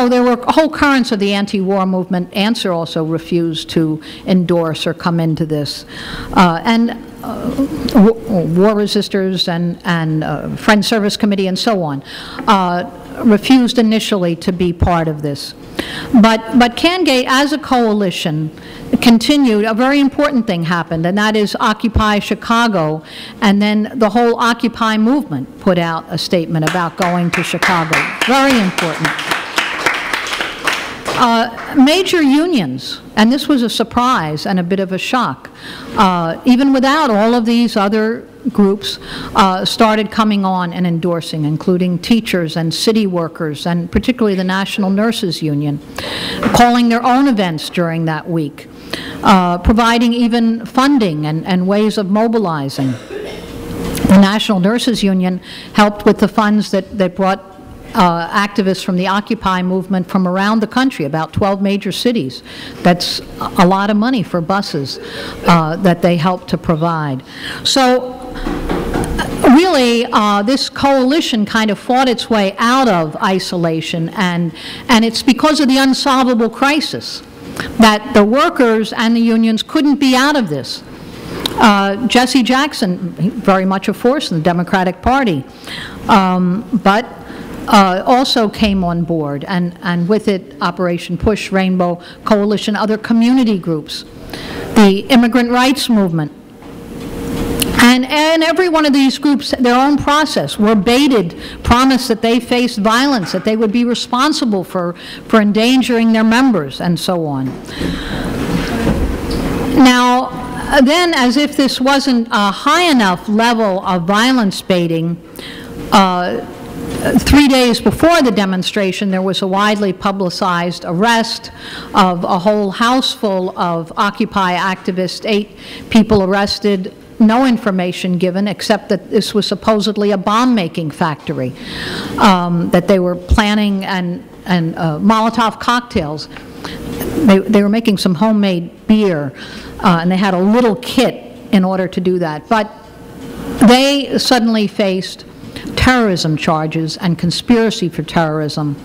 So there were whole currents of the anti-war movement. Answer also refused to endorse or come into this. War resistors and Friends Service Committee and so on refused initially to be part of this. But Cangate, as a coalition, continued. A very important thing happened, and that is Occupy Chicago, and then the whole Occupy movement put out a statement about going to Chicago. Very important. Major unions, and this was a surprise and a bit of a shock, even without all of these other groups, started coming on and endorsing, including teachers and city workers, and particularly the National Nurses Union, calling their own events during that week, providing even funding and ways of mobilizing. The National Nurses Union helped with the funds that brought activists from the Occupy movement from around the country, about 12 major cities. That's a lot of money for buses that they helped to provide. So really, this coalition kind of fought its way out of isolation, and it's because of the unsolvable crisis that the workers and the unions couldn't be out of this. Jesse Jackson, very much a force in the Democratic Party, but also came on board, and with it, Operation Push, Rainbow Coalition, other community groups, the immigrant rights movement. And every one of these groups, their own process, were baited, promised that they faced violence, that they would be responsible for endangering their members, and so on. Now, then, as if this wasn't a high enough level of violence baiting, 3 days before the demonstration, there was a widely publicized arrest of a whole house full of Occupy activists, 8 people arrested, no information given except that this was supposedly a bomb-making factory, that they were planning and Molotov cocktails. They were making some homemade beer, and they had a little kit in order to do that. But they suddenly faced terrorism charges and conspiracy for terrorism,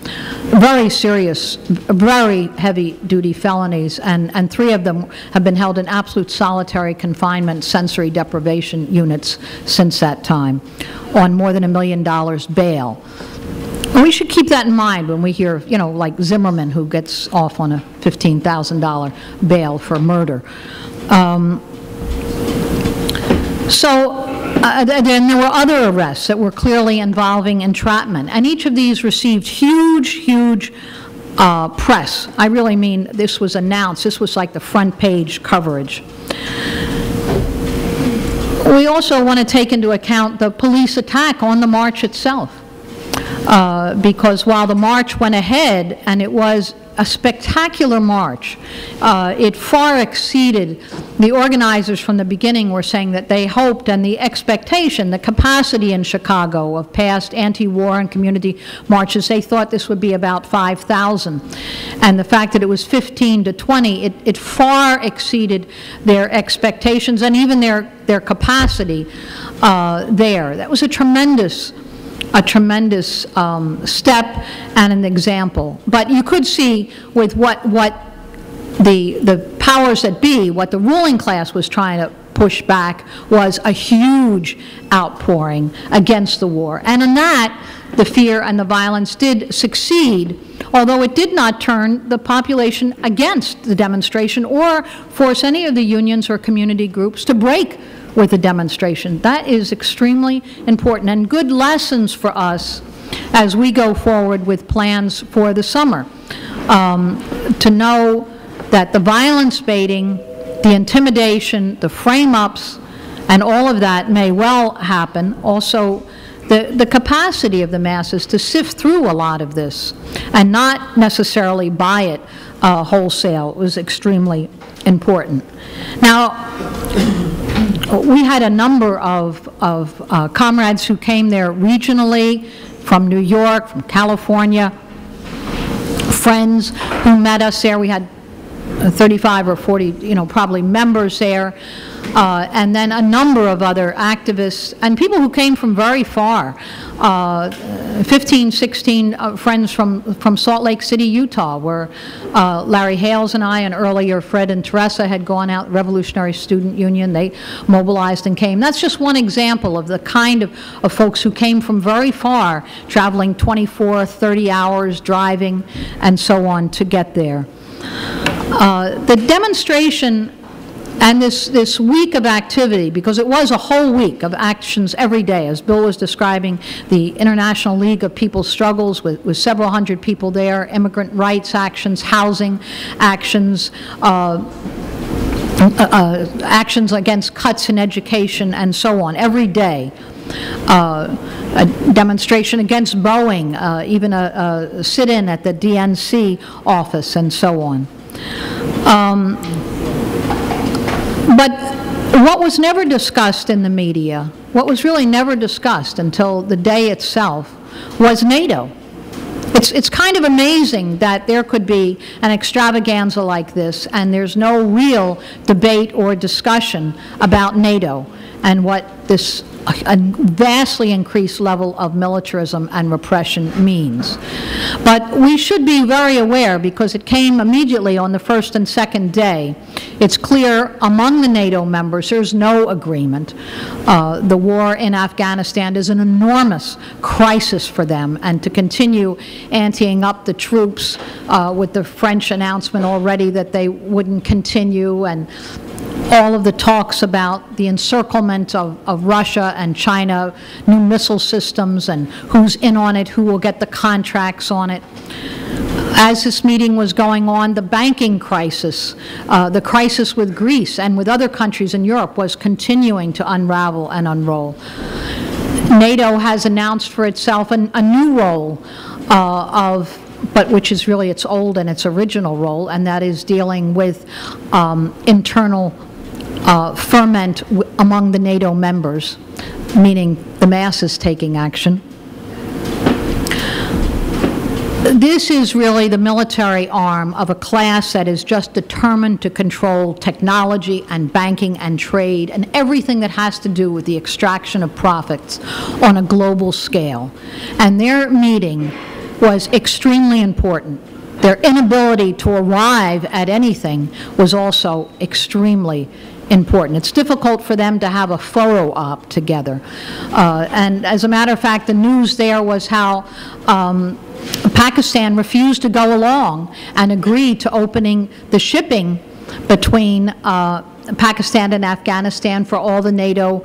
very serious, very heavy-duty felonies, and 3 of them have been held in absolute solitary confinement, sensory deprivation units since that time, on more than $1 million bail. And we should keep that in mind when we hear, you know, like Zimmerman, who gets off on a $15,000 bail for murder. Then there were other arrests that were clearly involving entrapment, and each of these received huge press. I really mean, this was announced. This was like the front page coverage. We also want to take into account the police attack on the march itself, because while the march went ahead, and it was a spectacular march, it far exceeded, the organizers from the beginning were saying that they hoped, and the expectation, the capacity in Chicago of past anti-war and community marches, they thought this would be about 5,000. And the fact that it was 15 to 20, it far exceeded their expectations and even their capacity there. That was a tremendous step and an example. But you could see with what the powers that be, what the ruling class was trying to push back, was a huge outpouring against the war. And in that, the fear and the violence did succeed, although it did not turn the population against the demonstration or force any of the unions or community groups to break with the demonstration. That is extremely important, and good lessons for us as we go forward with plans for the summer, to know that the violence baiting, the intimidation, the frame-ups, and all of that may well happen. Also, the capacity of the masses to sift through a lot of this and not necessarily buy it wholesale was extremely important. Now, we had a number of comrades who came there regionally, from New York, from California, friends who met us there. We had 35 or 40, probably members there. and then a number of other activists and people who came from very far. 15, 16 friends from Salt Lake City, Utah, where Larry Hales and I, and earlier Fred and Teresa had gone out, Revolutionary Student Union. They mobilized and came. That's just one example of the kind of folks who came from very far, traveling 24, 30 hours, driving, and so on to get there. The demonstration and this week of activity, because it was a whole week of actions every day, as Bill was describing, the International League of People's Struggles with several hundred people there, immigrant rights actions, housing actions, actions against cuts in education, and so on, every day. A demonstration against Boeing, even a sit-in at the DNC office, and so on. But what was never discussed in the media, what was really never discussed until the day itself, was NATO. It's kind of amazing that there could be an extravaganza like this and there's no real debate or discussion about NATO and what this a vastly increased level of militarism and repression means. But we should be very aware, because it came immediately on the first and second day. It's clear among the NATO members there's no agreement. The war in Afghanistan is an enormous crisis for them, and to continue anteing up the troops with the French announcement already that they wouldn't continue, and all of the talks about the encirclement of Russia and China, new missile systems, and who's in on it, who will get the contracts on it. As this meeting was going on, the banking crisis, the crisis with Greece and with other countries in Europe was continuing to unravel and unroll. NATO has announced for itself a new role but which is really its old and its original role, and that is dealing with internal ferment among the NATO members, meaning the masses taking action. This is really the military arm of a class that is just determined to control technology and banking and trade and everything that has to do with the extraction of profits on a global scale. And their meeting was extremely important. Their inability to arrive at anything was also extremely important. It's difficult for them to have a photo op together. And as a matter of fact, the news there was how Pakistan refused to go along and agree to opening the shipping between Pakistan and Afghanistan for all the NATO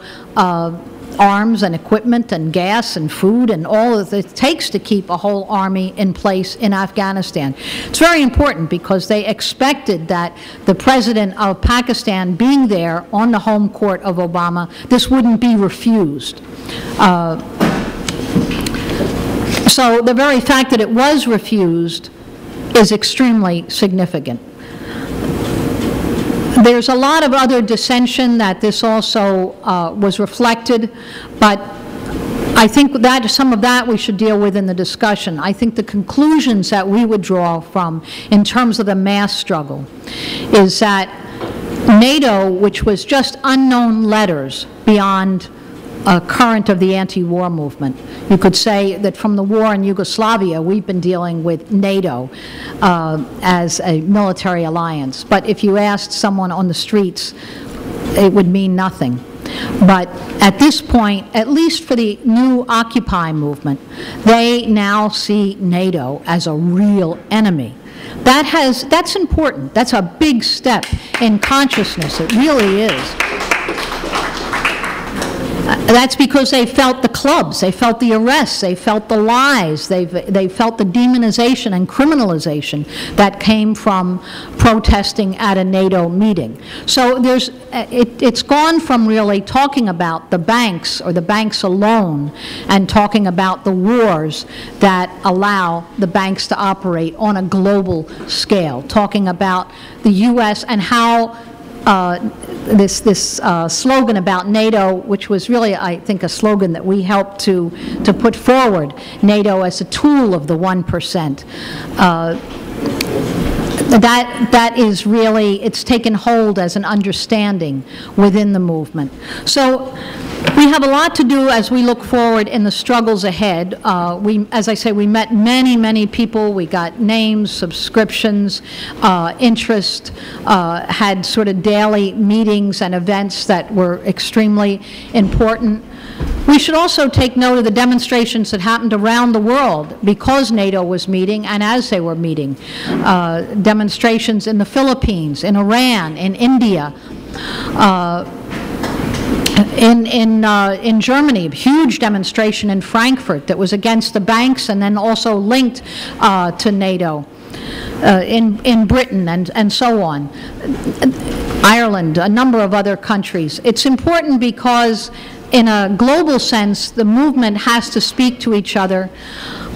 arms and equipment and gas and food and all that it takes to keep a whole army in place in Afghanistan. It's very important because they expected that the president of Pakistan being there on the home court of Obama, this wouldn't be refused. So the very fact that it was refused is extremely significant. There's a lot of other dissension that this also was reflected, but I think that some of that we should deal with in the discussion. I think the conclusions that we would draw from in terms of the mass struggle is that NATO, which was just unknown letters beyond a current of the anti-war movement. You could say that from the war in Yugoslavia, we've been dealing with NATO as a military alliance. But if you asked someone on the streets, it would mean nothing. But at this point, at least for the new Occupy movement, they now see NATO as a real enemy. That's important. That's a big step in consciousness. It really is. That's because they felt the clubs, they felt the arrests, they felt the lies, they felt the demonization and criminalization that came from protesting at a NATO meeting. So it's gone from really talking about the banks or the banks alone and talking about the wars that allow the banks to operate on a global scale, talking about the U.S. and how this slogan about NATO, which was really, I think, a slogan that we helped to put forward, NATO as a tool of the 1%. that is really, it's taken hold as an understanding within the movement. So we have a lot to do as we look forward in the struggles ahead. As I say, we met many people. We got names, subscriptions, interest, had sort of daily meetings and events that were extremely important. We should also take note of the demonstrations that happened around the world because NATO was meeting and as they were meeting. Demonstrations in the Philippines, in Iran, in India, in Germany, a huge demonstration in Frankfurt that was against the banks and then also linked to NATO. In Britain and so on. Ireland, a number of other countries. It's important because in a global sense, the movement has to speak to each other.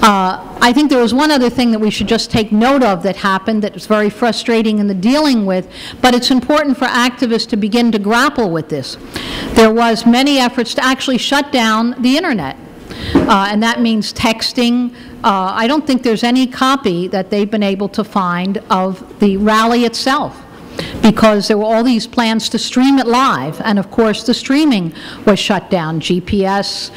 I think there was one other thing that we should just take note of that happened that was very frustrating in the dealing with, but it's important for activists to begin to grapple with this. There was many efforts to actually shut down the internet, and that means texting. I don't think there's any copy that they've been able to find of the rally itself, because there were all these plans to stream it live, and of course the streaming was shut down. GPS,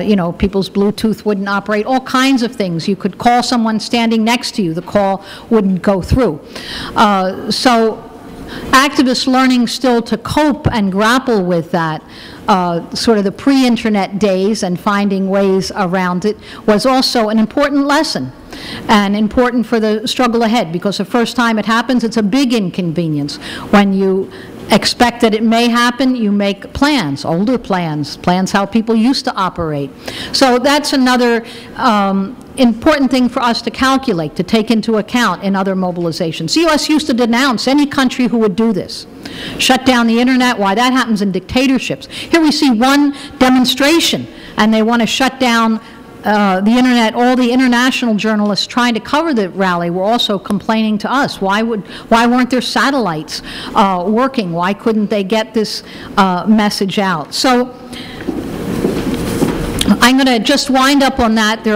you know, people's Bluetooth wouldn't operate, all kinds of things. You could call someone standing next to you, the call wouldn't go through. So activists learning still to cope and grapple with that, sort of the pre-internet days and finding ways around it, was also an important lesson and important for the struggle ahead, because the first time it happens, it's a big inconvenience. When you expect that it may happen, you make plans, older plans, plans how people used to operate. So that's another important thing for us to calculate, to take into account in other mobilizations. The U.S. used to denounce any country who would do this. Shut down the internet, why that happens in dictatorships. Here we see one demonstration, and they want to shut down the internet. All the international journalists trying to cover the rally were also complaining to us. Why weren't their satellites working? Why couldn't they get this message out? So I'm going to just wind up on that.